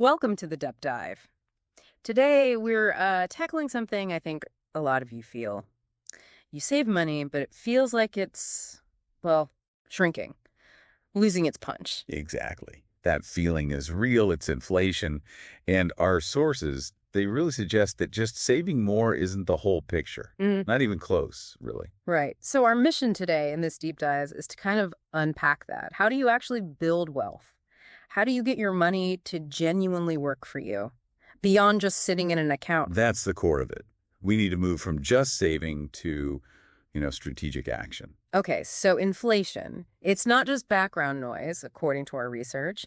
Welcome to the Depth Dive. Today, we're tackling something I think a lot of you feel. You save money, but it feels like it's, well, shrinking, losing its punch. Exactly. That feeling is real, it's inflation, and our sources, they really suggest that just saving more isn't the whole picture. Mm, Not even close, really. right. So, our mission today in this deep dive is to kind of unpack that. How do you actually build wealth? How do you get your money to genuinely work for you beyond just sitting in an account? That's the core of it. We need to move from just saving to, strategic action. Okay, so inflation, it's not just background noise, according to our research.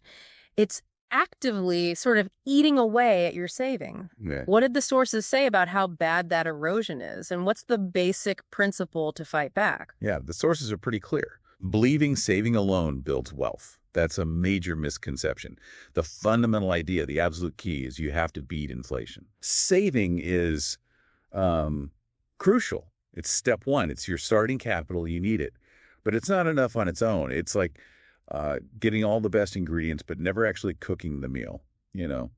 It's actively sort of eating away at your saving. Yeah. What did the sources say about how bad that erosion is? And what's the basic principle to fight back? Yeah, the sources are pretty clear. Believing saving alone builds wealth. That's a major misconception. The fundamental idea, the absolute key, is you have to beat inflation. Saving is crucial. It's step one. It's your starting capital. You need it. But it's not enough on its own. It's like getting all the best ingredients, but never actually cooking the meal, you know?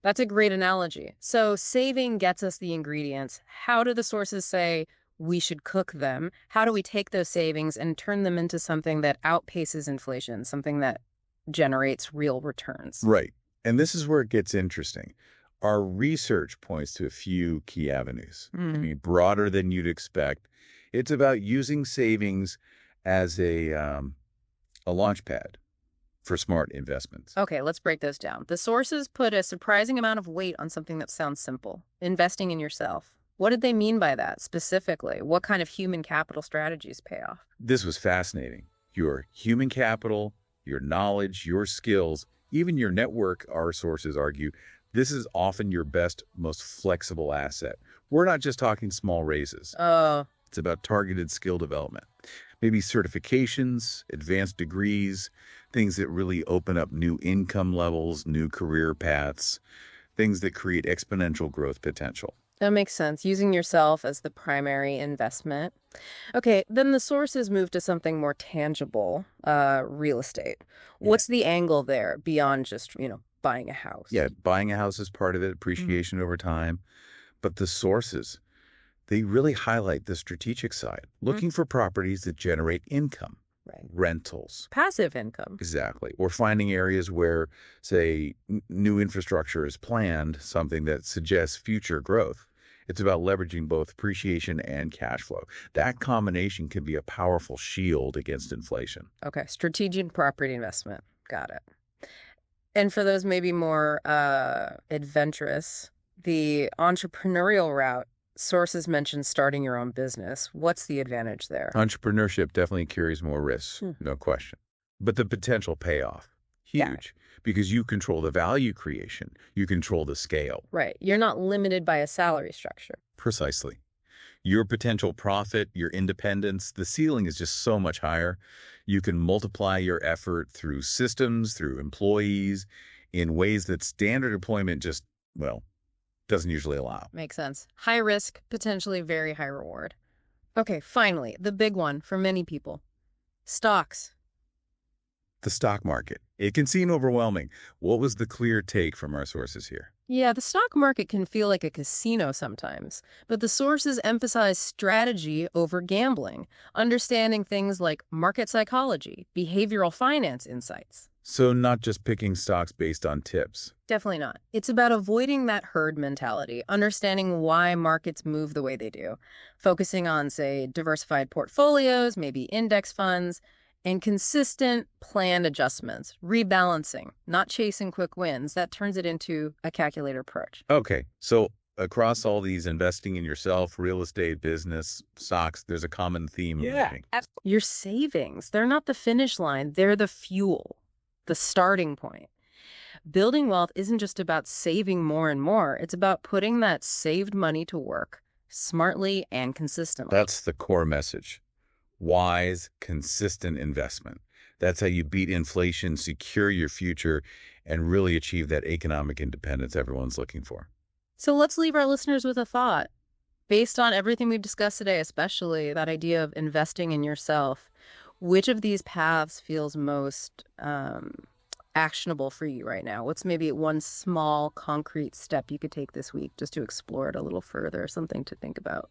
That's a great analogy. So saving gets us the ingredients. How do the sources say we should cook them? How do we take those savings and turn them into something that outpaces inflation, something that generates real returns? Right. And this is where it gets interesting. Our research points to a few key avenues. I Mm. mean, broader than you'd expect. It's about using savings as a launch pad for smart investments. Okay, let's break those down. The sources put a surprising amount of weight on something that sounds simple, investing in yourself. What did they mean by that specifically? What kind of human capital strategies pay off? This was fascinating. Your human capital, your knowledge, your skills, even your network, our sources argue, this is often your best, most flexible asset. We're not just talking small raises. Oh, It's about targeted skill development. Maybe certifications, advanced degrees, things that really open up new income levels, new career paths, things that create exponential growth potential. that makes sense. Using yourself as the primary investment. Okay, then the sources move to something more tangible, real estate. Yeah. What's the angle there beyond just, buying a house? Yeah, buying a house is part of it, Mm. appreciation over time. But the sources, they really highlight the strategic side, Mm. looking for properties that generate income, Right. rentals. Passive income. Exactly. Or finding areas where, say, new infrastructure is planned, something that suggests future growth. It's about leveraging both appreciation and cash flow. That combination can be a powerful shield against inflation. Okay, strategic property investment. Got it. And for those maybe more adventurous, the entrepreneurial route, sources mention starting your own business. What's the advantage there? Entrepreneurship definitely carries more risks, Hmm. no question. But the potential payoff, Yeah, huge, because you control the value creation, you control the scale. right. You're not limited by a salary structure. Precisely. Your potential profit, your independence, the ceiling is just so much higher. You can multiply your effort through systems, through employees, in ways that standard employment just, well, doesn't usually allow. Makes sense. High risk, potentially very high reward. Okay, finally, the big one for many people, stocks. The stock market. It can seem overwhelming. What was the clear take from our sources here? Yeah, the stock market can feel like a casino sometimes, but the sources emphasize strategy over gambling, understanding things like market psychology, behavioral finance insights. So not just picking stocks based on tips. Definitely not. It's about avoiding that herd mentality, understanding why markets move the way they do, focusing on, say, diversified portfolios, maybe index funds, and consistent planned adjustments, rebalancing, not chasing quick wins. That turns it into a calculated approach. Okay, so across all these investing in yourself, real estate, business, stocks, there's a common theme emerging. Your savings, they're not the finish line, they're the fuel, the starting point. Building wealth isn't just about saving more and more, it's about putting that saved money to work smartly and consistently. That's the core message. Wise, consistent investment. That's how you beat inflation, secure your future, and really achieve that economic independence everyone's looking for. So let's leave our listeners with a thought. Based on everything we've discussed today, especially that idea of investing in yourself, which of these paths feels most actionable for you right now? What's maybe one small concrete step you could take this week just to explore it a little further, something to think about?